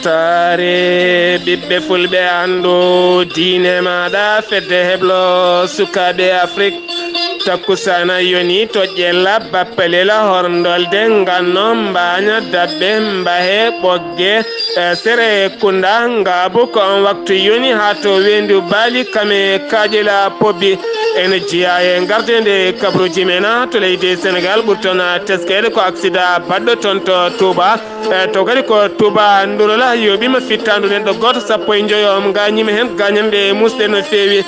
tare ɓiɓɓe fulɓe andu diine maɗa fedde heblo sukaɓe Afrique takkusana yoni toƴƴella bappelela horndolde nganno mbaña dabbe mbahe ɓogge sere kunda ngabu ko on waktu yoni ha to wendu baali kame kaƴela pobbi ene jiya e gardede kabruji mena to leydi Sénégal ɓurtona teskede ko accident baɗɗo toon to Touba to kadi ko Touba ndurola yoɓima fittandu nen ɗo goto sappo e joyom gañima hen gañande musɗe no fewi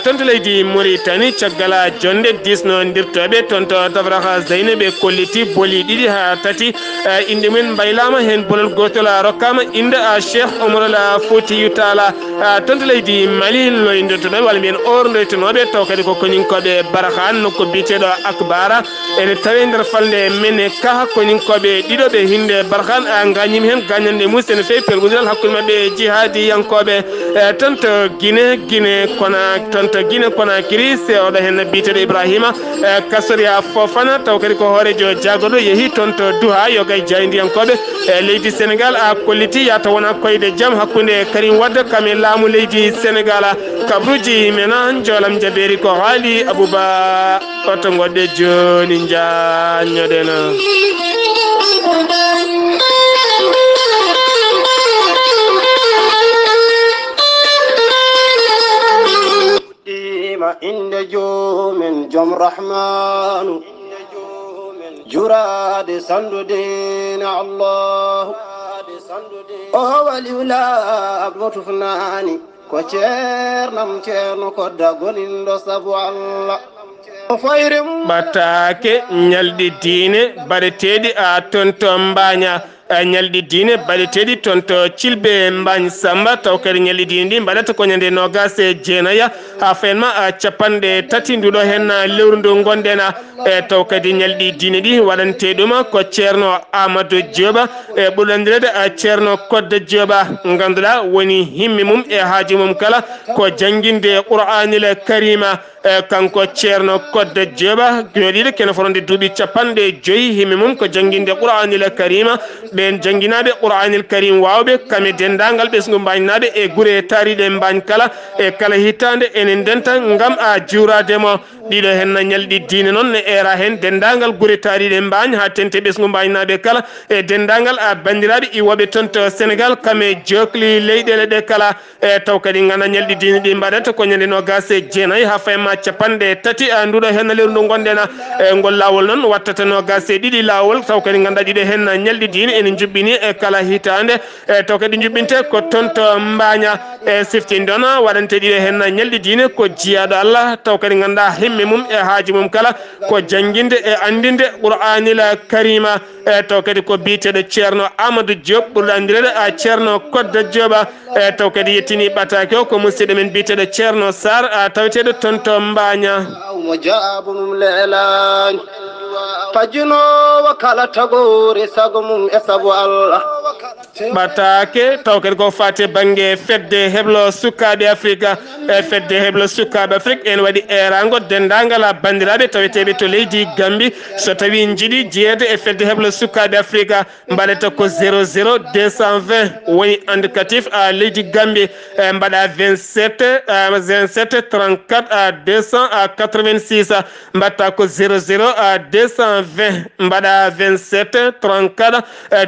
toon to leydi Mauritanie caggal jonde disno dirtoɓe toon to Tafraha Zeynabe kolliti booli ɗiɗi ha tati inde mumen mbaylama hen bolol gotol rokkama inde Cheikh Oumar Foutiyou Tall toon to leydi Mali loyndotoɗo walla mbiyen ordoytonoɓe taw kadi ko koñinkoɓe Barkhane nokko biteɗo Akbara ene tawi nder falde men ka koñinkoɓe ɗiɗo ɓe hinde Barkhane gañima hen gañande musde no fewi pergodiral hakkude mabɓe jihadi yankoɓe toon to Guinée Conakry sewɗo hen biteɗo Ibrahima Kasoria Fofana taw kadi ko hoorejo jagoɗo yeehi toon to Douha yogay jaydiyankoɓe leydi Sénégal a kolliti yata wona koyde jaam hakkude Karim Wade kame laamu leydi Sénégal kabruji mena jolam jaberi ko haali Abouba oto goɗɗe joni jañoɗena inde joomen joom rahmanu jurade sandude na Allah o waliula motufnani ko ceerno ko dagonindo sabu Allah ɓattake ñalɗi diine baɗeteɗi a tonto mbaña ñalɗi diine baɗeteɗi toon to Thilbé Mbagne Samba taw kadi ñalɗi diine ɗi mbaɗata ko ñande nogas e jeenaya ha fayenma capanɗe tati nduɗo hen lewru ndu gonɗen taw kadi ñalɗi diine ɗi waɗante ɗum ko ceerno Amadou Dioba e ɓurɗandirede ceerno Kodde Dioba ganduɗa woni himmi mum e haaji mum kala ko jangguinde Qur'anil Karima kanko ceerno Kodde Dioba joɗiɗo kene foronde duuɓi capanɗe joyyi himmi mum ko jangguinde Qur'anil Karima ɓen jangguinaɓe Qur'anil Karim wawɓe kame dendagal ɓesgu mbañnaɓe e guure tariɗe mbañ kala e kala hitande enen denta gam a juurademo ɗiɗo hen ñalɗi diine noon ne era hen dendagal guure tariɗe mbañ ha tente ɓesgu mbañnaɓe kala e dendagal a bandiraɓe iwoɓe toon to Sénégal kame jokli leyɗele ɗe kala e taw kadi ganda ñalɗi diine ɗi mbaɗata ko ñande nogas e jeenayyi ha fayma capanɗe tati nduɗo hen lewru ndu gonɗen e ngol lawol noon wattata nogas e ɗiɗi lawol taw kadi ganda ɗiɗo hen ñalɗi diine ene juɓɓini e kala hitande e taw kadi juɓɓinte ko toon to Mbaña e siftinde on waɗante ɗiɗo hen ñalɗi diine ko jiyaɗo Allah taw kadi ganda himmi mum e haaji mum kala ko jangguinde e andinde Qur'anil Karima e taw kadi ko biteɗo ceerno Amadou Diop ɓurɗo andirede ceerno Kodde Dioba e taw kadi yettini ɓatake o ko musidɗo men biteɗo ceerno Sarr taweteɗo toon to Mbaña fajinowo kala tagore sago mum e sabu Allah ɓattake taw kadi ko fate banggue fedde heblo sukaɓe Afrique e fedde heblo sukaɓe Afrique en waɗi erago dendagal bandiraɓe taweteɓe to leydi Gambie so tawi jiiɗi jeeyede e fedde heblo sukaɓe Afrique mbaɗata ko 00 220 woni indicatif leydi Gambie mbaɗa 27 34 286 mbatta ko 00 220 mbaɗa 27 34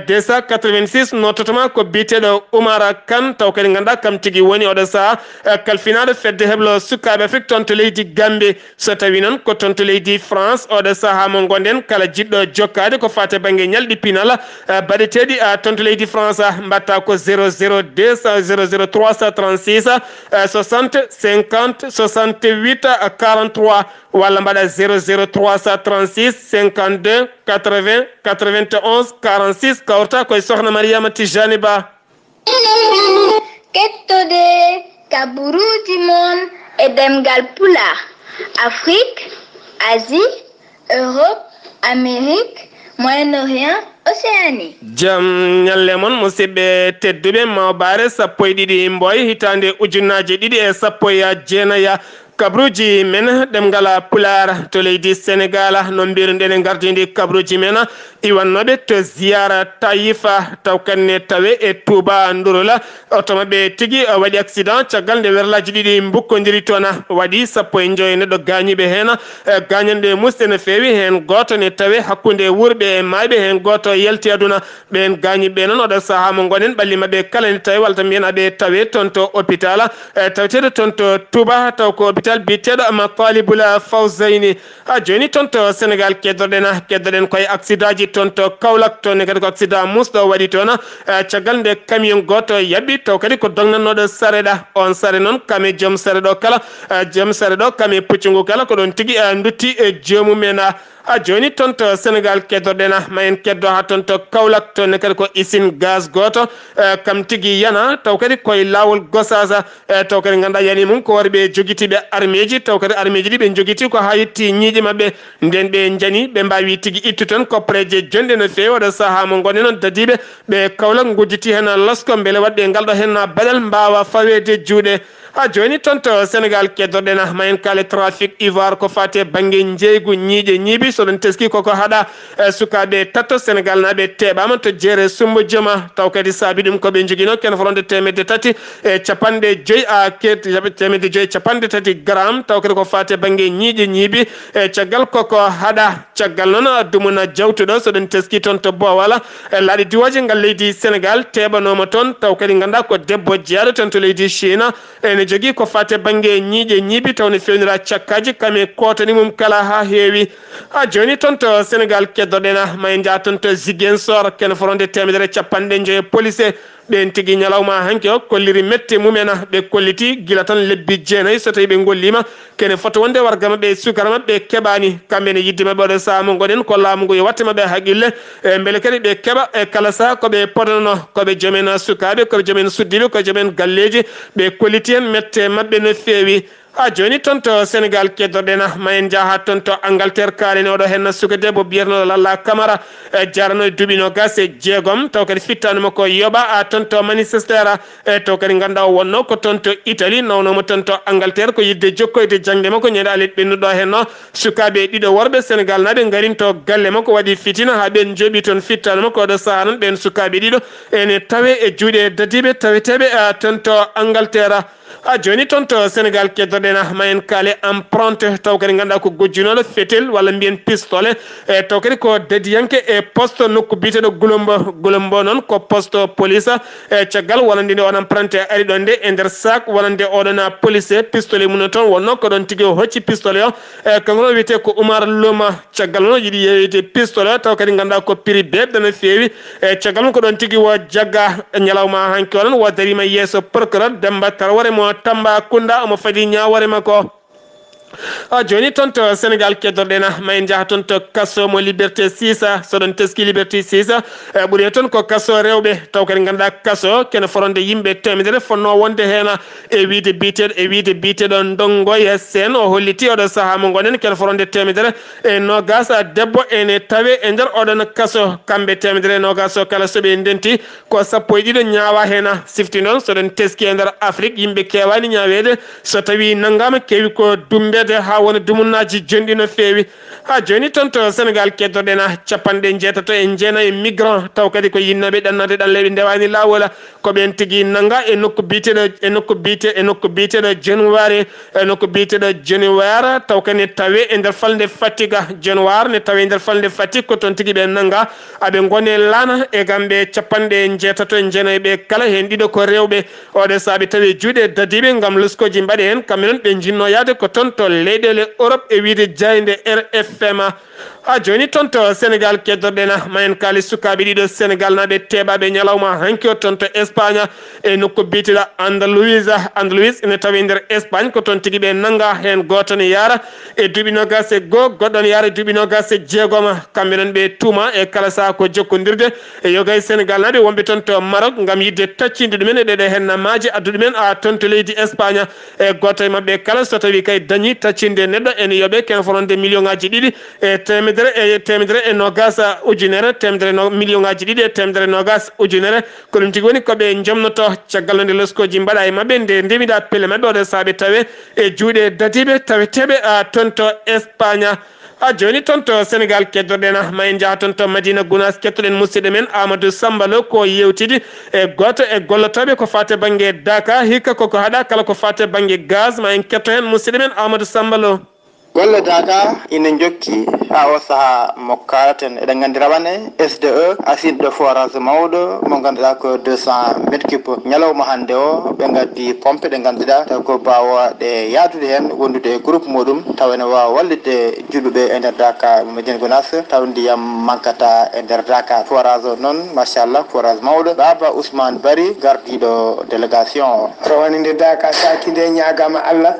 286 nototoma ko biteɗo Oumar Kane taw kadi ganduɗa kam tigui woni oɗo saaha kalfinaɗo fedde heblo sukaɓe Afrique toon to leydi Gambie so tawi noon ko toon to leydi France oɗo saaha mo gonɗen kala jiɗɗo jokkade ko fate banggue ñalɗi pinal baɗeteɗi toon to leydi France mbatta ko 00 336 60 50 68 43 walla mbaɗa 00 336 52 80 91 46 kawrta koye sokhna Mariama Tijani Ba kettode kaburuji mon e demgal pula Afrique, Asie, Europe, Amérique, Moyen-Orient, Océanie. Jam nyalle mon musidɓe tedduɓe mawbare sappo e ɗiɗi mboy hitande ujunnaje ɗiɗi e sappo e jeenaya kabruji men dem gala pular to leydi Sénégal no mbirnden gardindi kabruji men iwannoɓe to ziyara Tayifa taw kanne tawe e Touba Ndurula otomaɓe tigi waɗi accident caggal nde werlaji ɗiɗi mbukkodiri tona waɗi 15 neɗɗo gañiɓe hen gañande musɗe no fewi hen goto ne tawe hakkude wurɓe e mayɓe hen goto yalti aduna ɓen gañiɓe noon oɗo saaha mo gonen ɓalli mabɓe kala ne tawi walta mbiyen aɓe tawe toon to hôpital tawteɗo toon to Touba taw ko hôpital biteɗo ama Talibul Fawzayni ha joni toon to Sénégal keddoɗen koye accident ji toon to Kaolack toon ne kadi ko accident musɗo waɗi toon caggal nde camion goto yaɓɓi taw kadi ko dognannoɗo sareɗa on sare noon kame joom sare ɗo kala joom sare ɗo kame puccugu kala ko ɗon tigui dutti e jomumen a joni toon to Sénégal keddoɗena ma en keddo ha toon to Kaolack toon ne kadi ko usine gaz goto kam tigui yana taw kadi koye lawol Gossasa taw kadi ganduɗa yani mum ko worɓe joguitiɓe armeji taw kadi armeji ɗi ɓe joguiti ko ha yetti ñiiƴe mabɓe nden ɓe jani ɓe mbawi tigui ittu toon koppareje jonɗe no fewi oɗo saaha mo gonɗen noon dadiɓe ɓe Kaolack gujjiti hen losko beele wadɓe ngalɗo hen baɗal mbawa fawede juuɗe ha joni toon to Sénégal keddoɗena ma en kale trafic ivoire ko fate banggue jeygu ñiiƴe ñiiɓi soɗon teski koko haɗa sukaɓe tatto Sénégal naɓe teɓama to jeere Sumba Joma taw kadi saabi ɗum koɓe joguino ken fronde temedde tati e capanɗe joyyi a temedde joyyi capanɗe tati gramme taw kadi ko fate banggue ñiiƴe ñiiɓi e caggal koko haɗa caggal noon dumuna jawtuɗo soɗon teski toon to Bowal laaɗi diwoje ngal leydi Sénégal teɓanoma toon taw kadi ganduɗa ko debbo jeyaɗo toon to leydi Chine ene jogui ko fate banggue ñiiƴe ñiiɓi taw ne fewnira cakkaji kame kotani mum kala ha heewi ha joni toon to Sénégal keddoɗena ma en jaa toon to Ziguinchor ken foronde temedere capanɗe joyi police ɓen tigui ñalawma hanke o kolliri mette mumen ɓe kolliti gila tan lebbi jeenayyi so tawi ɓe gollima kene foto wonde warga mabɓe sukara mabɓe keɓani kamɓene yidde mabɓe oɗo saaha mo goɗen ko laamu ngu yo watte mabɓe haqqille beele kadi ɓe keɓa e kala saaha koɓe poɗano koɓe joomen sukaɓe koɓe joomen suddiɓe koɓe joomen galleji ɓe kolliti hen mette mabɓe no fewi ha joni toon to Sénégal keddoɗena ma en jaaha toon to Angleterre kalene oɗo hen suka debbo biyetenoɗo Lalla Camara jarano e duuɓi nogas e jeegom taw kadi fittanoma ko yoɓa a toon to Manchester taw kadi ganduɗa o wonno ko toon to Italie nawnomo toon to Angleterre ko yidde jokkoyde jangde makko ñande alet ɓennuɗo hen no sukaɓe ɗiɗo worɓe Sénégal naɓe garinto galle makko waɗi fitina ha ɓen jooɓi toon fittanoma ko oɗo saaha noon ɓen sukaɓe ɗiɗo ene tawe e juuɗe dadiɓe taweteɓe toon to Angleterre ha joni toon to Sénégal keddoɗena ma en kaale empreinte taw kadi ganduɗa ko gojjunoɗo fetel walla mbiyen pistole e taw kadi ko dadiyanke e poste nokku biteɗo Gulombo noon ko poste police e caggal wonande on empreinte ari ɗon nde e nder sac wonande oɗon police pistole mum toon wonno ko ɗon tigui hocci pistole o e kanko wiyete ko Oumar Loma caggal noon yiiɗi yeyde pistole o taw kadi ganduɗa ko prix bebɗe no fewi e caggal mum ko ɗon tigui wo jagga ñalawma hanke o noon wo darima yesso procureur Demba Traoré mo Tambacounda omo fadi ñawore makko joni toon to Sénégal keddoɗena ma en jaaha toon to kaso mo Liberté 6 soɗon teski Liberté 6 ɓuuri toon ko kaso rewɓe taw kadi ganduɗa kaso kene foronde yimɓe temedere fonno wonde hen e wiide biteɗo Ndongoy Sène o holliti oɗo saaha mo gonen kene foronde temedere e nogas debbo ene tawe e nder oɗon kaso kamɓe temedere nogas o kala soɓe ndenti ko sappo e ɗiɗo ñaawa hen sifti noon soɗon teski e nder Afrique yimɓe kewani ñawede so tawi naggama kewi ko dumbe ha wona dumunnaji jonɗi no fewi ha joni toon to Sénégal keddoɗena capanɗe jeetato e jeenayyi migrant taw kadi ko yinnaɓe ɗannade ɗanleɓe ndewani lawol ko ɓen tigui nagga e nokku biteɗo January e nokku biteɗo January taw kadi ne tawe e nder falde Fatiga January ne tawe e nder falde Fatigue ko toon tigui ɓe nagga aɓe gone lana e gamɓe capanɗe jeetato e jeenayyi ɓe kala hen ɗiɗo ko rewɓe oɗe saabi tawi juuɗe dadiɓe gam luskoji mbaɗe hen kamɓe noon ɓe jinno yaade ko toon to leyɗele Europe e wiide jayde RFM ha joni toon to Sénégal keddoɗena ma en kaali sukaɓe ɗiɗo Sénégal naɓe teɓaɓe ñalawma hanki o toon to Espagne e nokku biteɗo Andalouse ene tawi nder Espagne ko toon tigui ɓe nagga hen goto ne yaara e duuɓi nogas e goho goɗɗo ne yaara e duuɓi nogas e jeegom kamɓe noon ɓe tuuma e kala saaha ko jokkodirde e yogay Sénégal naɓe wonɓe toon to Maroc gam yidde taccinde ɗumen e ɗeɗe hen maaji addu ɗumen toon to leydi Espagne e goto e mabɓe kala so tawi kay dañi taccinde wonde neddo en yobe ken fonde million ngaji didi e temedere e nogas ujunere temedere no million ngaji didi e temedere nogas ujunere ko dum tigi woni ko be jomnoto caggal nde leskoji mbada e mabbe nde ndemida pele mabbe o de saabe tawe e juude dadibe tawetebe tonto Espagne a joni tonto Sénégal keddorɗen ma en jaha tonto Madina Gounass kettoɗen musidɗo men Amadou Sambalo ko yewtidi e goto e gollotoɓe ko fate banggue Daka hikka koko haɗa kala ko fate banggue gaz ma en ketto hen musidɗo men Amadou Sambalo. golle Daka ina jokki ha o saaha mo kalaten eɗen gandi rawane SDE asidɗo forage mawɗo mo ganduɗa ko 200 mètres cube ñalawma hande o ɓe gaddi pompe ɗe ganduɗa taw ko bawaɗe yaadude hen wondude e groupe muɗum taw ene wawa wallide julɓeɓe e nder Daka Madina Gounass taw ndiyam mankata e nder Daka forage o noon machallah forage mawɗo Baba Ousmane Bari gardiɗo délégation o rawaninde Daka sakinde ñagama Allah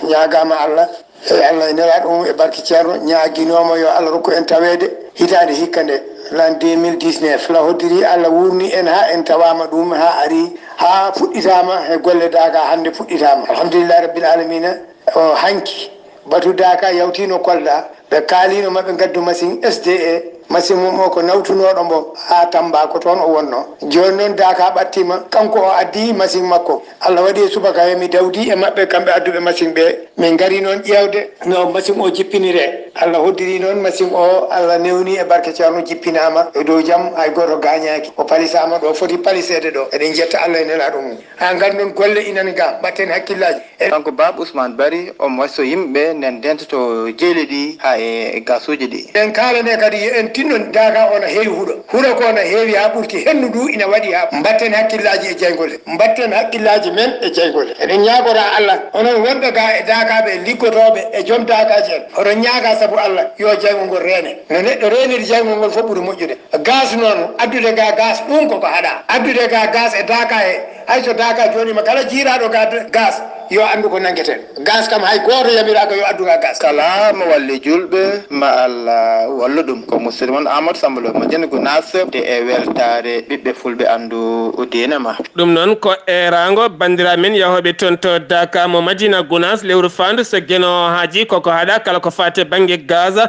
ñagama Allah Allah e nelaɗo mum e barke ceerno ñaguinomo yo Allah rokku en tawede hitande hikka nde l'an 2019 la hoddiri Allah wurni en ha en tawama ɗum ha ari ha fuɗɗitama e golle Daka hande fuɗɗitama alhamdulillahi rabbil alamina o hanki batu Daka yawtino Kolda ɓe kaalino maɓe gaddu machine SDE machine mum o ko nawtunoɗo mbo ha Tamba ko toon o wonno joni noon Daka ɓattima kanko o addi machine makko Allah waɗi e subaka mi dawdi e mabɓe kamɓe adduɓe machine ɓe min gari noon ƴewde no machine o jippinire Allah hoddiri noon machine o Allah newni e barke ceerno jippinama e dow jaam hay goto gañaki o palisama ɗo foti palisede ɗo eɗen jetta Allah e nelaɗo mum ha gandi noon golle inan ga mbatten hakkillaji kanko Baba Ousmane Bari omo waso yimɓe nen dentto jeeli ɗi ha e gasuji ɗi en kalane kadi en tinnon Daka ona heewi huuɗo ko ona heewi ha ɓurti hennu ndu ina waɗi ha mbatten hakkillaji e jeygole mbatten hakkillaji men e jeygole eɗen ñagora Allah onon wonɓe ga e Daka ɓe liggotoɓe e joom Dakaji en oɗon ñaaga saabu Allah yo jeygol ngol reene no neɗɗo reeniri jeygol ngol fof ɓuuri moƴƴude gaz noon addude ga gaz ɗum koko haɗa addude ga gaz e Daka he hayso Daka jonima kala jiiraɗo ga gaz yo andu ko nangueten gaz kam hay goto yamiraka yo adduga gaz kala mo walli julɓe ma Allah wallu ɗum ko musidɗo mon Amadou Sambalo Madina Gounass de e weltare ɓiɓɓe fulɓe andu diine ma ɗum noon ko erago bandira men yahoɓe toon to Daka mo Madina Gounass lewru fandu so gueno haaji koko haɗa kala ko fate banggue gaz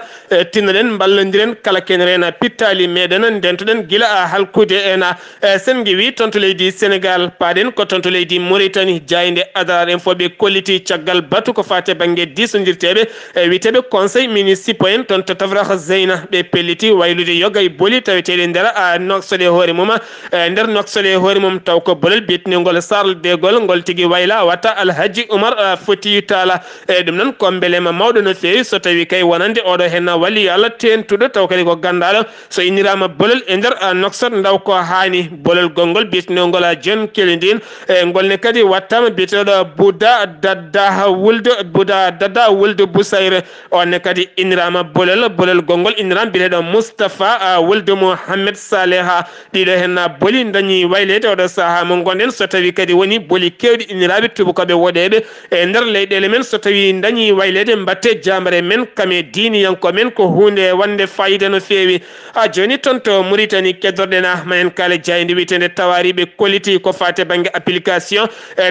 tinnoɗen ballodiren kala ken rena pittali meɗen ndentoɗen guila halkude ena sen guewi toon to leydi Sénégal paɗen ko toon to leydi Mauritanie jayde Adrar en fof ɓe kolliti caggal batu ko fate banggue disodirteɓe witeɓe conseil municipal en toon to Tafrakh Zeyna ɓe pelliti waylude yoga e booli taweteɗe nder noksole hoore mum nder noksole hoore mum taw ko bolol biyetenegol Charles de Gaulle ngol tigui wayla watta Alhaji Oumar Foutiyou Tall ɗum noon ko beelema mawɗo no fewi so tawi kay wonande oɗo hen walli Allah tentuɗo taw kadi ko gandaɗo so innirama bolol e nder noksot ndaw ko hani bolol gongol biyetenegol John Kelindin ngolne kadi wattama biyeteɗo Bouda Dada Wulde Boussaire onne kadi innirama bolol gongol innirama biyeteɗo Moustapha Wulde Mohamed Saleha ɗiɗo hen boli dañi waylede oɗo saaha mo gonɗen so tawi kadi woni boli kewɗi inniraɓe tubakoɓe woɗeɓe e nder leyɗele men so tawi dañi waylede mbatte jamare men kame diniyanko men ko hunde wande fayida no fewi joni toon to Mauritanie keddorɗen ma en kala jayde witende tawariɓe kolliti ko fate banggue application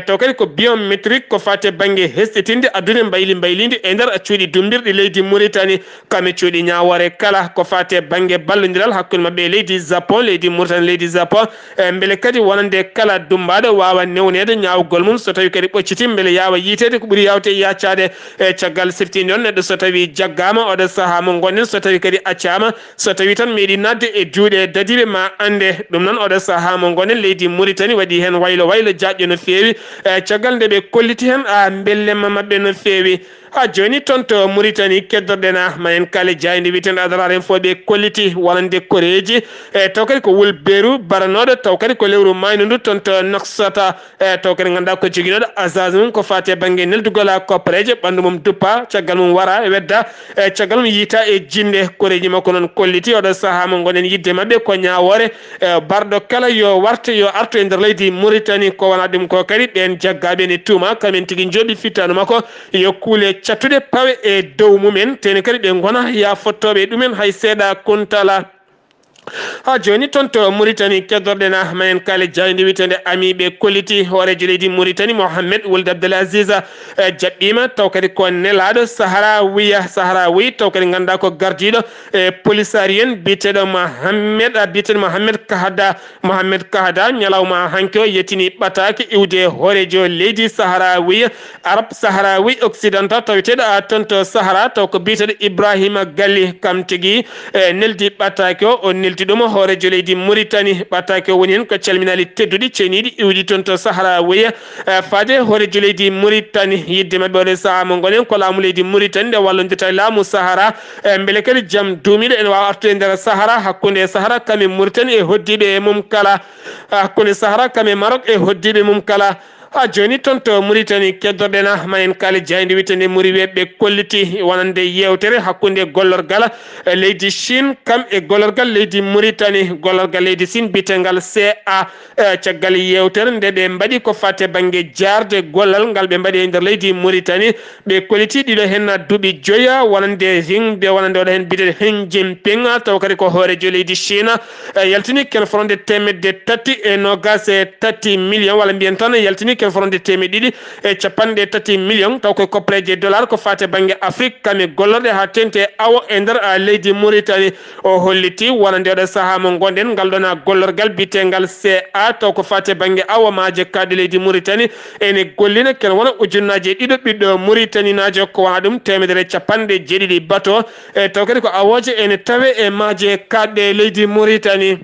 to kadi ko biométrique ko fate banggue hesɗitinde addude mbaylidi e nder cuuɗi dumbirɗi leydi Mauritanie kame cuuɗi ñawore kala ko fate banggue ballodiral hakkude mabɓe leydi Japon leydi Mauritanie leydi Japon beele kadi wonande kala dumbaɗo wawa newnede ñawgol mum so tawi kadi ɓocciti beele yawa yitede ko ɓuuri yawte yaccade e caggal siftinde on neɗɗo so tawi jaggama oɗo saaha mo gonɗen so tawi kadi accama so tawi tan meeɗi nadde e juuɗe dadiɓe ma ande ɗum noon oɗo saaha mo gonɗen leydi Mauritanie waɗi hen waylo jaƴƴo no fewi caggal nde ɓe kolliti hen bellema mabɓe no fewi joni toon to Mauritanie keddorɗen ma en kala jayde witende Adrar en fof ɓe kolliti wonande koreji taw kadi ko wulberu baranoɗo taw kadi ko lewru mayno ndu toon to noksata taw kadi ganduɗa ko joguinoɗo agence mum ko fate banggue neldugol koppareje ɓandu mum duppa caggal mum wara wedda caggal mum yiita e jinde koreji makko noon kolliti oɗo saaha mo gonen yidde mabɓe ko ñawore barɗo kala yo warte yo artu e nder leydi Mauritanie ko wona ɗum ko kadi ɓen jaggaɓe ne tuuma kamen tigui jooɓi fittanu makko yo kuule cattude pawe e dow mumen tene kadi ɓe gona ya fottoɓe ɗumen hay seeɗa kuntala ha joni ton to Mauritanie keddordena mayen kale jayndi witende amiɓe koliti horejo leydi Mauritanie Mohamed Ould Abdelaziz jaɓɓima taw kadi ko nelaɗo Sahrawi taw kadi ganda ko gardiɗo polisarien biteɗo Mohamed Kahada ñalawma hanke o yettini ɓatake iwde horejo leydi Arab Sahrawi occidental taweteɗo a ton to Sahara taw ko biteɗo Ibrahima Galli kam tigui neldi ɓatake o neldi ɗum horejo leydi Mauritanie ɓatake woni hen ko calminali tedduɗi ceeniɗi iwdi toon to Sahrawi faade horejo leydi Mauritanie yidde mabɓe oɗe saaha mo gonen ko laamu leydi Mauritanie nde wallodira laamu Sahara beele kadi jaam duumiɗo ene wawa artude nder Sahara hakkude Sahara kame Mauritanie e hoddiɓe mum kala hakkude Sahara kame Maroc e hoddiɓe mum kala ha joni toon to Mauritanie keddorɗena mayen kaali jayndi witende muri weɓɓe kolliti wonande yewtere hakkude gollorgal leydi Chine kam e gollorgal leydi Mauritanie gollorgal leydi Chine bitengal CA caggal yewtere nde ɓe mbaɗi ko fate banggue jarde gollal ngal ɓe mbaɗi e nder leydi Mauritanie ɓe kolliti ɗiɗo hen duuɓi joya wonande himɓe wonande oɗo hen bite Xi Jinping taw kadi ko hoorejo leydi Chine yaltini ken fronde temedde 30 million walla mbiyen tan yaltini ken fronde temedde 30 million taw koye koppareje dollar ko fate banggue Afrique kame gollorde ha tente awo e nder leydi Mauritanie o holliti wonande oɗo saaha mo gonɗen ngal ɗon gollorgal bitengal CA taw ko fate banggue awo maaje kadde leydi Mauritanie ene gollina ken wona ujunnaje ɗiɗo ɓiɗɗo Mauritanie najo ko wona ɗum 150 bateau taw kadi ko awoje ene tawe e maaje kadde leydi Mauritanie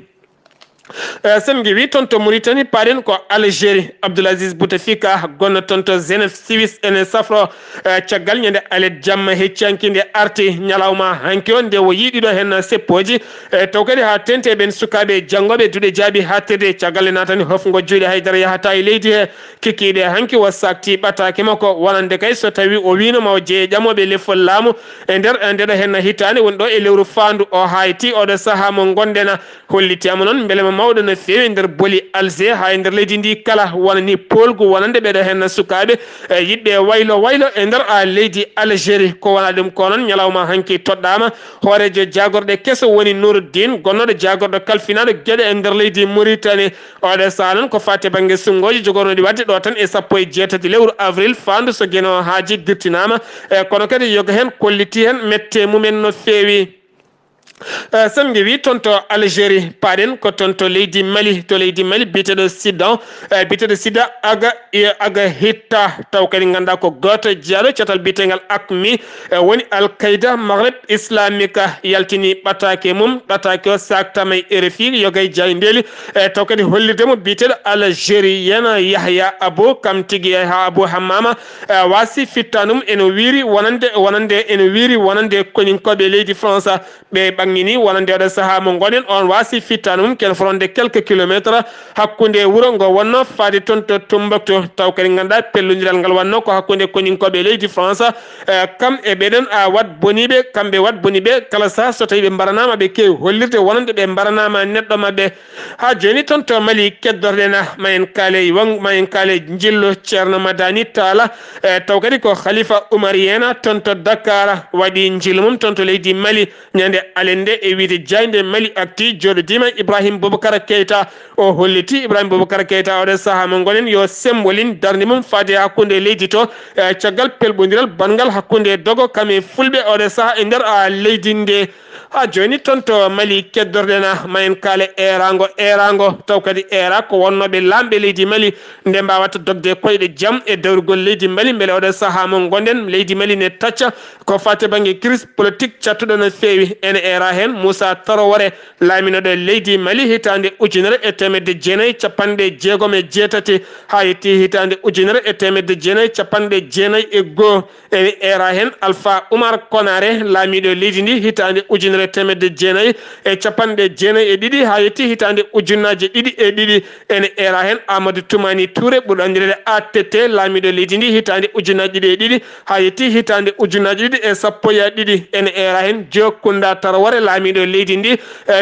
sen ngewi toon to Mauritanie paɗen ko Algérie Abdoulaziz Bouteflika gonno toon to Genève Suisse ene safro caggal ñande alet jamma heccanki nde arti ñalawma hanki o nde o yiiɗiɗo hen seppoji taw kadi ha tente ɓen sukaɓe janggoɓe duuɗe jaabi hattirde caggal e natani hofgo juuɗe haydara yahata e leydi he kikiɗe hanki o sakti ɓatake makko wonande kay so tawi o winoma o jeeye ƴamoɓe lefol laamu e nder ndeɗo hen hitande woni ɗo e lewru fandu o hayti oɗo saaha mo gonɗen hollitiyama noon beelema mawɗo no fewi nder booli Alger ha e nder leydi ndi kala wonani polgu wonande ɓeɗo hen sukaɓe yiɗɓe waylo e nder leydi Algérie ko wona ɗum ko noon ñalawma hanki toɗɗama hoorejo jagorɗe keso woni Nouruddin gonnoɗo jagorɗo kalfinaɗo gueɗe e nder leydi Mauritanie oɗo saaha noon ko fate banggue sungoji jogornoɗi wadde ɗo tan e 16 lewru avril fandu so gueno haaji dirtinama kono kadi yoga hen kolliti hen mette mumen no fewi sen ngewi toon to Algérie paɗen ko toon to leydi Mali biteɗo Sida aga hitta taw kadi ganda ko goto jeeyaɗo catal bitegal AQMI woni Al-Qaida Maghreb Islamique yaltini ɓatake mum ɓatake o saktama e RFI yogay jayndeli taw kadi hollidemo biteɗo Algérien Yahya Abou kam tigui ha Abou Hammama wasi fittanum ene wiiri wonande koninkoɓe leydi France ɓe ɓangini wonande oɗo saaha mo gonen on wasi fittanum ken fronde quelques kilomètres hakkude wuuro ngo wonno faade toon to Tombouctou taw kadi ganduɗa pellodiral ngal wanno ko hakkude koninkoɓe leydi France kam e ɓeɗon kamɓe wat boniɓe kala saha so tawi ɓe mbaranama ɓe kewi hollirde wonande ɓe mbaranama neɗɗo mabɓe ha joni toon to Mali keddorɗena mayen kaale jillo ceerno Madani Talla taw kadi ko Khalifa Oumarien toon to Dakar waɗi jillu mum toon to leydi Mali ñande alende e wiide jayde Mali akti joɗodima Ibrahim Boubacar Keita o holliti Ibrahim Boubacar Keita oɗo saaha mo gonen yo sembolin darde mum faade hakkude leydi to caggal pelɓodiral bangal hakkude dogo kame fulɓe oɗo saaha e nder leydi nde ha joni toon to Mali keddorɗena mayen kaale erango taw kadi era ko wonnoɓe lamɓe leydi Mali nde mbawata dogde koyɗe jaam e dawrugol leydi Mali beele oɗo saaha mo gonɗen leydi Mali ne tacca ko fate banggue crise politique cattuɗo no fewi ene era hen Moussa Traoré laaminoɗo leydi Mali hitande 1998 ha yetti hitande 1999 ene era hen Alpha Oumar Konaré laamiɗo leydi ndi hitande 1992 ha yetti hitande 2002 ene era hen Amadou Toumani Touré ɓurɗo andirede ATT laamiɗo leydi ndi hitande 2002 ha yetti hitande 2012 ene era hen Diokounda Traoré laamiɗo leydi ndi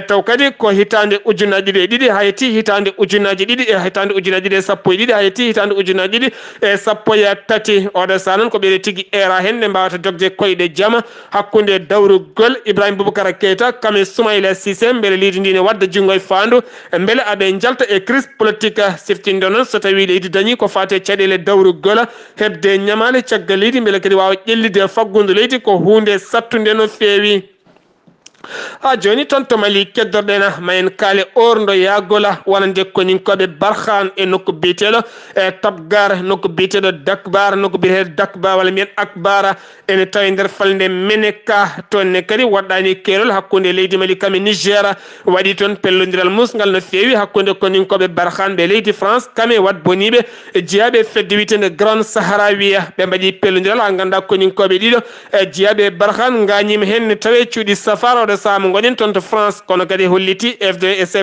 taw kadi ko hitande 2002 ha yetti hitande 2002 e hitande 2012 ha yetti hitande 2013 oɗo saha noon ko ɓeɗe tigui era hen nde mbawata dogde koyɗe jaama hakkude dawrugol Ibrahim Boubacar Boubacara Keita kame Soumaïla Cissé mbele leydi ndi ne wadda jungo e fandu mbele aɓe jalta e crise politique siftinde noon so tawi leydi dañi ko fate caɗele dawru gola hebde ñamale caggal leydi mbele kadi wawa ƴellide faggudu leydi ko hunde sattude no feewi ha joni toon to Mali keddorɗena mayen kaale ordo yagola wonande koninkoɓe Barkhane e nokku biteɗo e Tabgar nokku biteɗo Dakbar nokku biteɗo Dakbar walla mbiyen Akbara ene tawi nder falde Meneka tonne kadi waɗɗani keerol hakkude leydi Mali kame Niger waɗi toon pellodiral musgal no feewi hakkude koninkoɓe Barkhane ɓe leydi France kame wat boniɓe jeeyaɓe fedde witende Grande Saharawiya ɓe mbaɗi pellodiral ha ganda koninkoɓe ɗiɗo jeeyaɓe Barkhane gañima hen ne tawe cuuɗi safara samu gonen toon to France kono kadi holliti chef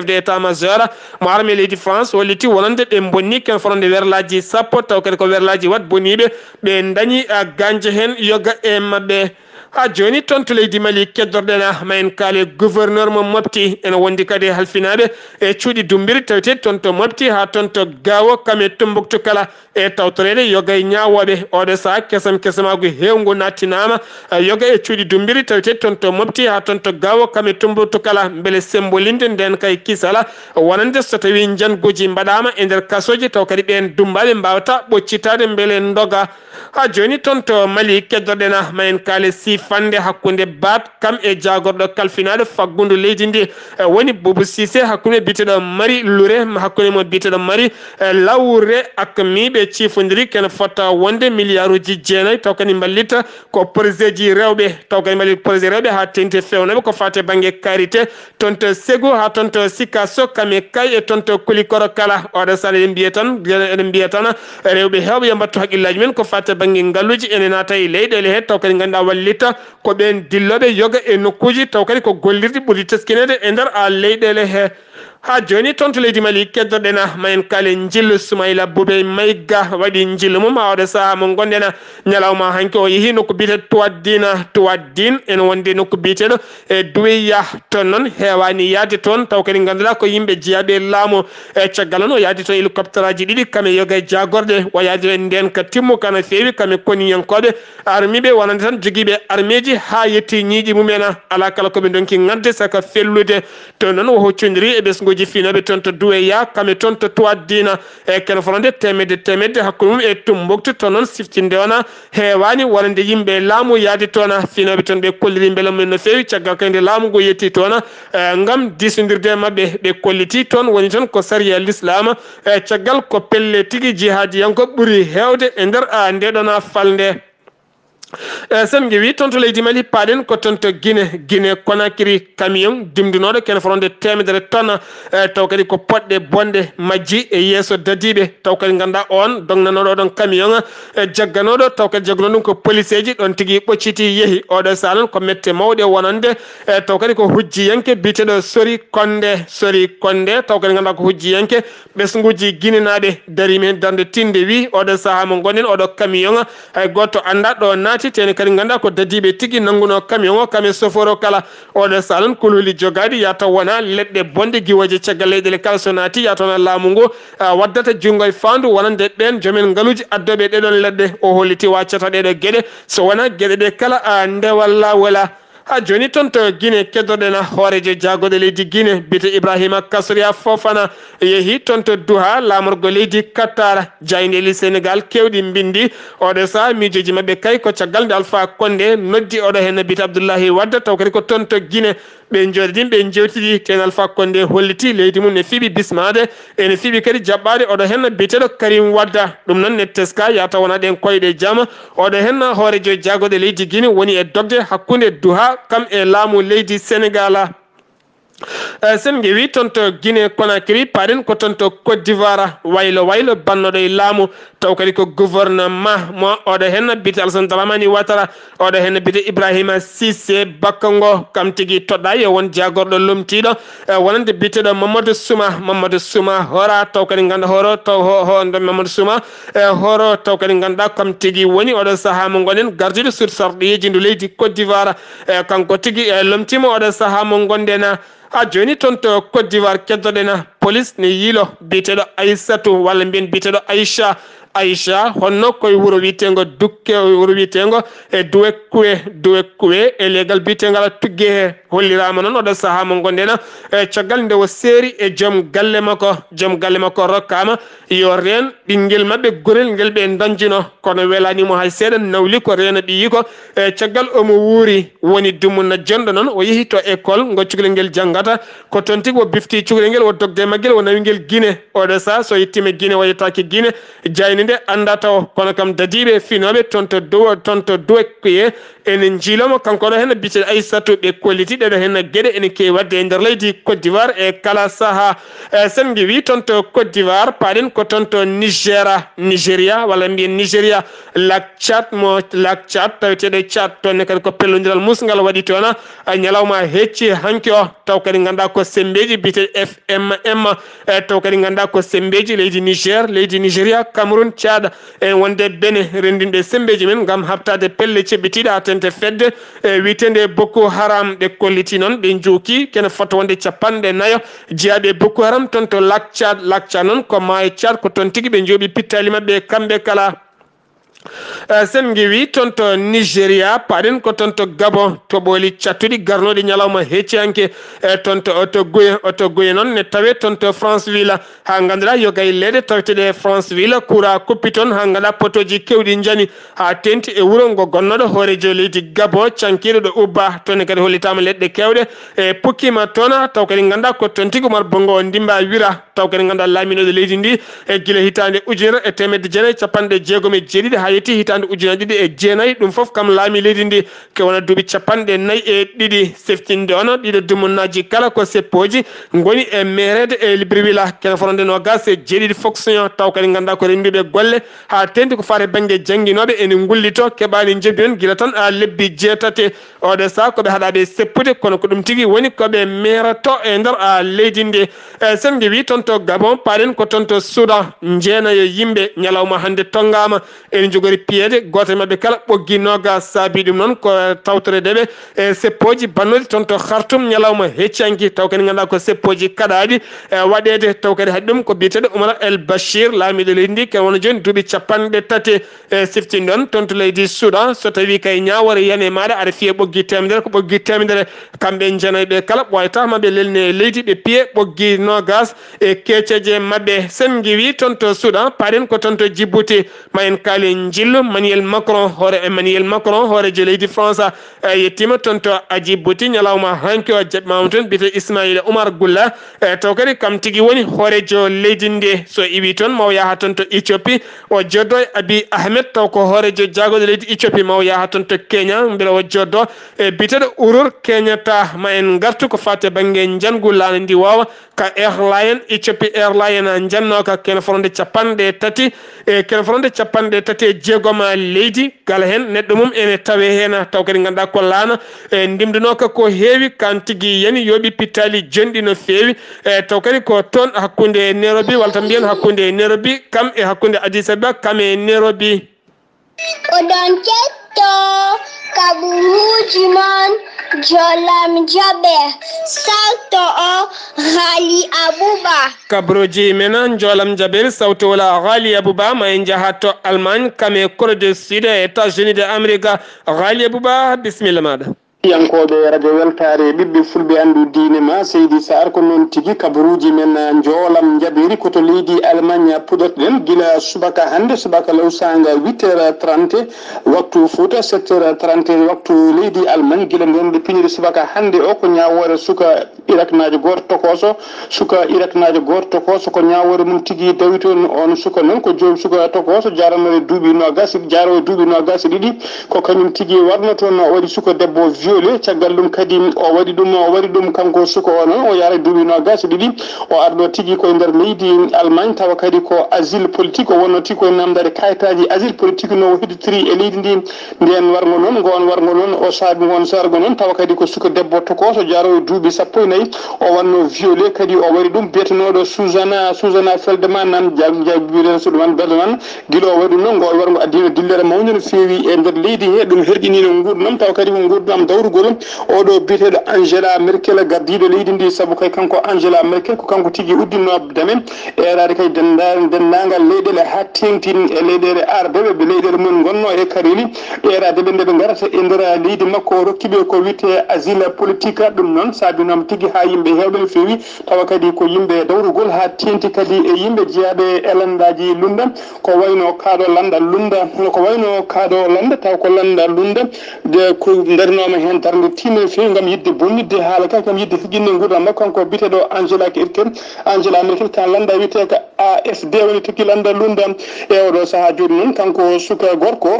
de état major mo armée leydi France holliti wonande ɓe bonni ken fonde werlaji sappo taw kadi ko werlaji wat boniɓe ɓe dañi ganje hen yoga e mabɓe ha joni toon to leydi Mali keddorɗena mayen kaale gouverneur mo mofti ene wondi kadi halfinaɓe e cuuɗi dumbiri tawete toon to mofti ha toon to Gao kame Tombouctou kala e tawtorede yoga e ñawoɓe oɗo saha kesamago hewgo nattinama yoga e cuuɗi dumbiri tawete toon to mofti ha toon to Gao kame Tombouctou kala beele sembolinde nden kay kisala wonande so tawi janguji mbaɗama e nder kasoji taw kadi ɓen dumbaɓe mbawata ɓoccitade beele doga ha joni toon to Mali keddorɗena mayen kaale sifande hakkude Bat kam e jagorɗo kalfinaɗo faggudu leydi ndi woni Boubou Cissé hakkude biteɗo Mari Louré hakkude mo biteɗo Mari Lawre akmiɓe cifodiri kene fotta wonde milliard uji 9 taw kadi mballita ko projet ji rewɓe taw kadi mballit projet rewɓe ha tengti fewnoɓe ko fate banggue karité toon to Ségou ha toon to Sikasso kame kay e toon to Kulikoro kala oɗo sala eɗen mbiya tan rewɓe hewɓe yo mbattu haqqillaji men ko fate banggue ngalluji ene nata e leyɗele he taw kadi ganduɗa wallita ko ɓen dilloɓe yoga e nokkuji taw kadi ko gollirɗi ɓuri teskinede e nder leyɗele he ha joni toon to leydi Mali keddorɗena mayen kaale jillu Soumaïla Boubé Maïga waɗi jillu mum ha oɗo saaha mo gonɗena ñalawma hanki o yeehi nokku biteɗo Touadine ene wonde nokku biteɗo e Douya toon noon hewani yaade toon taw kadi ganduɗa ko yimɓe jeeyaɓe laamu e caggal noon o yaadi toon hélicoptère aji ɗiɗi kame yoga e jagorɗe o yaadi en nden ka timmuka no feewi kame koniyankoɓe armiɓe wonande tan joguiɓe armeji ha yetti ñiiƴi mumen ala kala koɓe donki gadde saka fellude toon noon o hoccodiri e ɓesgu finaɓe toon to Douya kame toon to Touadine e ken fonde temedde hakkude mum e Tombouctou toon noon siftinde ona hewani wonande yimɓe laamu yaade toon finaɓe toon ɓe kolliri beele mumen no fewi caggal kadi laamu ngo yetti toon gam disodirde mabɓe ɓe kolliti toon woni toon ko saria l'islam e caggal ko pelle tigui jihadiyanko ɓuuri hewde e nder ndeɗona falde sen jeewi toon to leydi Mali paaɗen ko toon to Guinée Conakry camion dimdinoɗo ken fonde 100 tonnes taw kadi ko poɗɗe bonde majji e yeeso dadiɓe taw kadi ganduɗa on dongnanoɗo ɗon camion jagganoɗo taw kadi jaggano ɗum ko police ji ɗon tigui ɓocciti yeehi oɗo salon ko mette mawɗe wonande taw kadi ko hujjiyanke biteɗo Sori Konde taw kadi ganduɗa ko hujjiyanke ɓesguji Guinée naɓe darima hen darde tinde wi oɗo saaha mo gonen oɗo camion hay goto anda ɗo naati tene kadi ganduɗa ko dadiɓe tigui nanguno camion o kame chauffeur o kala oɗo salon kololi jogadi yataw wona leɗɗe bonde guiwoje caggal leyɗele kala so naati yatawna laamu ngu waddata junggo e fandu wonande ɓen joomen ngaaluji addoɓe ɗeɗon leɗɗe o holliti waccata ɗeɗo gueɗe so wona gueɗe ɗe kala ndewalla wala ha joni toon to Guinée keddorɗena hoorejo jagode leydi Guinée bite Ibrahima Kassoria Fofana yeehi toon to Douha lamorgo leydi Qatar jayndeli Sénégal kewɗi bindi oɗo saha miijoji mabɓe kay ko caggal nde Alpha Condé noddi oɗo hen bite Abdoulahi Wade taw kadi ko toon to Guinée ɓe jooɗiɗin ɓe jewtidi ten Alpha Condé holliti leydi mum ne fiiɓi bismade ene fiiɓi kadi jaɓɓade oɗo hen biteɗo Karim Wade ɗum noon ne teska yata wona ɗen koyɗe jaama oɗo hen hoorejo jagode leydi Guinée woni e dogde hakkude Douha kam e laamu leydi Sénégal sen jeewi toon to Guinée Conakry paaɗen ko toon to Côte d'Ivoire waylo bannoɗo e laamu taw kadi ko gouvernement mo oɗo hen bite Alassane Dramani Ouattara oɗo hen bite Ibrahima Cissé Bakongo kam tigui toɗɗa yo won jagorɗo lomtiɗo wonande biteɗo Mamadou Souma hora taw kadi ganda horo taw Mamadou Souma horo taw kadi ganduɗa kam tigui woni oɗo saaha mo gonen gardiɗo sur sarɗoyeji ndu leydi Côte d'Ivoire kanko tigui lomtima oɗo saaha mo gonɗena ha joni toon to Côte d'Ivoire keddoɗena police ne yiilo biteɗo Aissatou walla mbiyen biteɗo Aïcha Aisha honno koye wuro witengo dukke wuro witengo e duwe kuwe e legal bitengal tugge he hollirama non oɗo saaha mo gondena e caggal nde o seeri e joom galle makko rokkama yo ren ɓinguel mabɓe gorel ngel ɓe dañjino kono welanimo hay seeɗa nawli ko rena ɓiyi ko e caggal omo wuuri woni dumunna jonɗo noon o yeehi to école ngo cukalel ngel janggata ko toon tigui o bifti cukalel ngel o dogde maggel o nawi ngel Guinée oɗo sa so yettima Guinée o yettaki Guinée jayni nde anda taw kono kam dadiɓe finoɓe toon to duwe kuye ene jiilomo kanko ɗo hen bite Aissatou ɓe kolliti ɗeɗo hen gueɗe ene kewi wadde e nder leydi Côte d'Ivoire e kala saaha sen wi toon to Côte d'Ivoire paɗen ko toon to Nigéria walla mbiyen Nigéria lac Tchad taweteɗo Tchad toonne kadi ko pellodiral musgal waɗi toon ñalawma hecci hanki o taw kadi ganduɗa ko sembeji bite FMM taw kadi ganduɗa ko sembeji leydi Niger leydi Nigéria Cameroun Tchad en wonde bene rendinɓe sembeji men gam habtade pelle ceɓɓitiɗe ha tente fedde witende Boko Haram ɓe kolliti noon ɓe jooki kene fota wonde 40 jeeyaɓe Boko Haram toon to lac Tchad noon ko maayo Tchad ko toon tigui ɓe jooɓi pittali mabɓe kamɓe kala sen giwi toon to Nigéria paɗen ko toon to Gabon to ɓooli cattuɗi garnoɗi ñalawma hecciyanke toon to oto goye noon ne tawe toon to Franceville ha ganduɗa yo gaylede taweteɗe Franceville coura kuppi toon ha ganduɗa potoji kewɗi jani ha tenti e wuuro ngo gonnoɗo hoorejo leydi Gabon cankiɗo ɗo ubba toon kadi hollitama leɗɗe kewɗe e pukkima toon taw kadi ganduɗa ko toon tigui Oumar Bongo o ndimba wira taw kadi ganduɗa laaminoɗo leydi ndi e guila hitande 1997 ha yetti hitande 2009 ɗum foof kam laami leydi ndi ke wona duuɓi 42 seftinde on ɗiɗo dumunnaji kala ko seppoji goni e mairede e Libreville kene fonde nogas e jeeɗiɗi fonction taw kadi ganduɗa ko rendiɓe golle ha tendi ko fate banggue jangguinoɓe ene gullito keɓani jebbi on guila tan a lebbi jeetate oɗo sa koɓe haɗaɓe seppude kono ko ɗum tigui woni koɓe mairato e nder leydi ndi sen wi toon to Gabon paɗen ko toon to Soudan jeenayo yimɓe ñalawma hande tongama ene jogori piede goto mabɓe kala ɓoggi noga saabi ɗum noon ko tawtoredeɓe e seppoji bannoɗi toon to Khartoum ñalawma heccanki taw kadi ganduɗa ko seppoji kaɗaɗi waɗede taw kadi haɗi ɗum ko biyeteɗo Oumar El Bashir laamiɗo leydi ndi ken wona joni duuɓi 30 siftinde on toon to leydi Soudan so tawi kay ñawore yiyane maɗa aɗa fiye ɓoggi temedere ko ɓoggi temedere kamɓe jeenayɓe kala ɓoytamaɓe lelne e leydi ɓe piye ɓoggi nogas e keceje mabɓe sen giwi toon to Soudan paɗen ko toon to Djibouti ma en kaali jillu Emmanuel Macron hoorejo leydi France yettima toon to Djibouti ñalawma hanki o jaɓɓimama toon biyete Ismaïla Oumar Goulla taw kadi kam tigui woni hoorejo leydi ndi so iwi toon maw yaha toon to Éthiopie o joddo e Abiy Ahmed taw ko hoorejo jagoɗo leydi Éthiopie maw yaha toon to Kenya beele o joddo e biteɗo Uhuru Kenyatta ma en gartu ko fate banggue jangu lana ndi wawa ka airline Ethiopia airline jannoka kene fonde 30 e kene fonde 30 leydi kala hen neɗɗo mum ene tawe hen taw kadi ganduɗa ko laana e ndimdunoka ko heewi kan tigui yani yoɓi pittali jonɗi no feewi e taw kadi ko toon hakkude Nairobi walla tan mbiyen hakkude Nairobi kam e hakkude Addis Ababa kam e Nairobi oɗon ketto kaɓuruji mon jolam jaɓe sawto o Ghali Abouba kabroji mena jolam jaɓel sawto wala Ghali Abouba ma en jaha to Allemagne kam e Corée du Sud e États-Unis de Amérique Ghali Abouba bisimilla maɗa yankoɓe radio weltare ɓiɓɓe fulɓe andu diine ma Seydi Sar ko noon tigui kabaruji men joolam jaɓiri koto leydi Allemagne puɗotoɗen guila subaka hande subaka lewsaga 8h30 waktu Fouta 7h30 waktu leydi Allemagne guila nden nde piñiri subaka hande o ko ñawore suka Irak najo goto tokoso ko ñawore mum tigui dawi toon on suka noon ko jomum suka tokoso jaranore duuɓi nogas ɗiɗi ko kañum tigui warno toon o waɗi suka debbo caggal ɗum kadi o waɗi ɗum kanko suka o noon o yaara duuɓi nogas ɗiɗi o arɗo tigui koye nder leydi Allemagne tawa kadi ko asile politique o wonno tigui koye namdade kayitaji asile politique no heɗitiri e leydi ndi nden wargo noon o saabi gon sargo noon tawa kadi ko suka debbo tokoso jaarowo duuɓi 14 o wanno violé kadi o waɗi ɗum biyetenoɗo Susanna Feldman nan jagguiren suɗuman Berleman guila o waɗi ɗum noon ngo wargo addino dillere mawde no feewi e nder leydi he ɗum herƴinino gurdam tawa kadi ko gurdam daw dawrugol oɗo biteɗo Angela Merkel gardiɗo leydi ndi saabu kay kanko Angela Merkel ko kanko tigui uddinnoɓe men erade kay dendagal leyɗele ha tengti e leyɗele ardeɓe ɓe leyɗele mum gonno e kareli erade ɓe nde ɓe garata e nder leydi makko rokkiɓe ko wiyete asile politique ɗum noon saabinoma tigui ha yimɓe hewɓe no fewi tawa kadi ko yimɓe dawrugol ha tenti kadi e yimɓe jeeyaɓe e landaji lunda ko wayno kaɗo landa lunda ko wayno kaɗo landa taw ko landa lunda de ko darnoma hen darde timel fewi gam yidde bonnidde haala ka gam yidde fijinne gurdam makko kanko biteɗo Angela Merkel kan landa wiyete ko AFD woni tigui landa lunda e oɗo saaha joni noon kanko suka gorko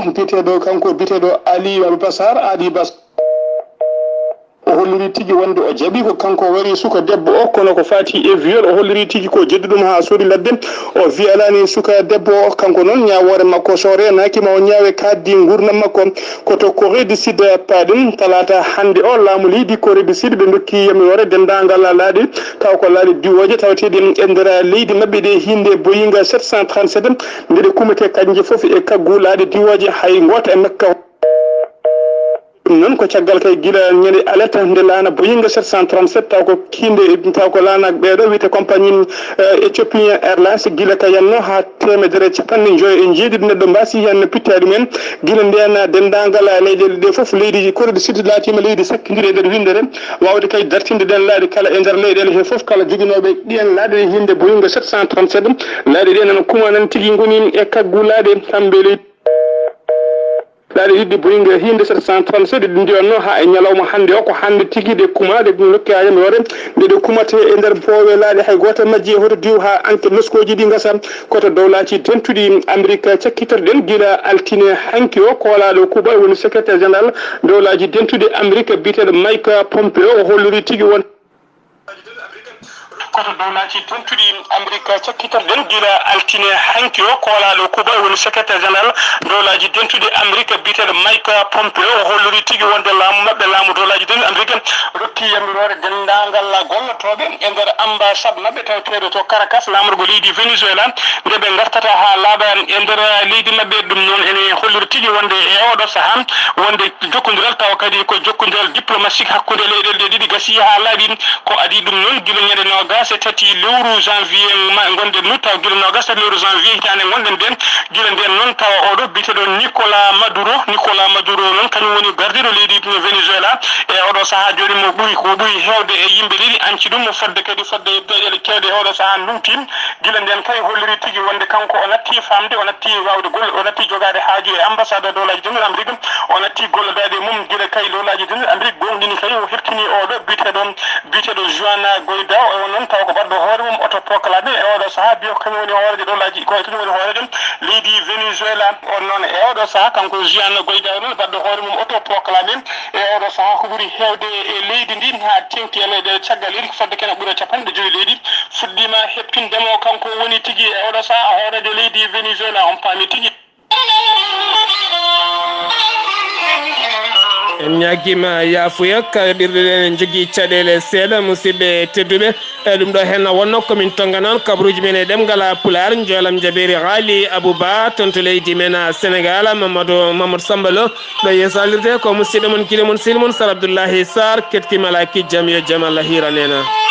biteɗo Ali Bassar o holliri tigui wonde o jaaɓi ko kanko wari suka debbo o kono ko fati e viol o holliri tigui ko jeddi ɗum ha suudi ladde o wiyalani suka debbo o kanko noon ñawore makko so renakima o ñaawe kaddi gurdam makko koto Corée du Sud paɗum talata hande o laamu leydi Corée du Sud ɓe dokki yamirore dendagal laaɗi taw ko laaɗi diwoje tawateɗi e nder leydi mabɓe ɗe hinde boyinga 737 ndeɗe kumete kanƴe foof e kaggu laaɗi diwoje hay goto e makka ɗum noon ko caggal kay guila ñande alerte nde laana boyinga 737 taw ko kinde taw ko laanaɓe ɓeɗo wiyete compagnie Ethiopian Airlines guila ka yanno ha temedere capanɗe joyi e jeeɗiɗi neɗɗo mbasi hen pitta ɗumen guila nden dendagal leyɗele ɗe foof leydi Corée du Sud laatima leydi sakkidiri e nder windere wawde kay dartinde ɗen laaɗi kala e nder leyɗele he foof kala joguinoɓe ɗiyen laaɗe hinde boyinga 737 laaɗi ɗe nana kuma nan tigui goni e kaggu laaɗe kamɓe leydi laaɗi yidde boyinga hinde 737 ɗi ndiwanno ha e ñalawma hande o ko hande tigui de kuma de lokki ha yamirore ndeɗe kumate e nder poowe laaɗi hay goto majji e hoto diw ha enquête noskoji ɗi gasa koto dow laaci tentuɗi Amérique cakkitorɗen guila altine hanki o koolaɗo Cuba woni secrétaire général dow laaji dentude Amérique biteɗo Mike Pompeo o holliri tigui won koto dow laaci tentuɗi Amérique cakkitorɗen guila altine hanki o koolaɗo Cuba woni secrétaire général dow laaji dentude Amérique biteɗo Mike Pompeo o holliri tigui wonde laamu mabɓe laamu dow laaji dentude Amérique rotti yamirore dendagal gollotoɓe e nder ambassade mabɓe taweteɗo to Caracas lamorgo leydi Venezuela nde ɓe gartata ha laaɓa e nder leydi mabɓe ɗum noon ene holliri tigui wonde e oɗo saaha wonde jokkodiral tawa kadi ko jokkodiral diplomatique hakkude leyɗele ɗe ɗiɗi gasi ha laaɓi ko adi ɗum noon guila ñande nogas e tati lewru janvier gonde nu taw guila nogas tati lewru janvier hitande gonɗen nden guila nden noon tawa oɗo biteɗo Nicolas Maduro noon kañum woni gardiɗo leydi Venezuela e oɗo saaha joni mo ɓuuri hewde e yimɓe ɗiɗi anci ɗum fodde doƴƴele kewde e oɗo saaha ndumtim guila nden kay holliri tigui wonde kanko o natti famde o natti wawde golle o natti jogade haaju e ambassade dowlaji denduɗe Amérique o natti gollodade mum guila kay dowlaji denduɗe Amérique gonɗini kay o heftini oɗo biteɗo Juan Guaidó o noon taw ko badɗo hoore mum autoproclamé e oɗo saaha biyo kañum woni hoorejo dowlaji ko kañum woni hoorejo leydi Venezuela on noon e oɗo saaha kanko Juan Guaidó noon badɗo hoore mum autoproclamé e oɗo saaha ko ɓuuri hewde e leydi ndi ha tengti e leyɗele caggal iri fodde kene ɓuura capanɗe joyi leydi fuɗɗima heɓtindemo kanko woni tigui e oɗo saaha hoorejo leydi Venezuela on paami tigui en ñaguima yafuya kaɓirɗe ɗen en jogui caɗele seeɗa musidɓe tedduɓe e ɗum ɗo henna wonno komin tonga noon kabaruji men e ɗemgal Pulaar joolam jaɓeri haali Abouba toon to leydi men Sénégal Mamadou Samba Lo ɗo yeesalirde ko musidɗo mon guila mon sehil mon Sar Abdoullahi Sarr kettimala kijjam yo jaam Allah hiranena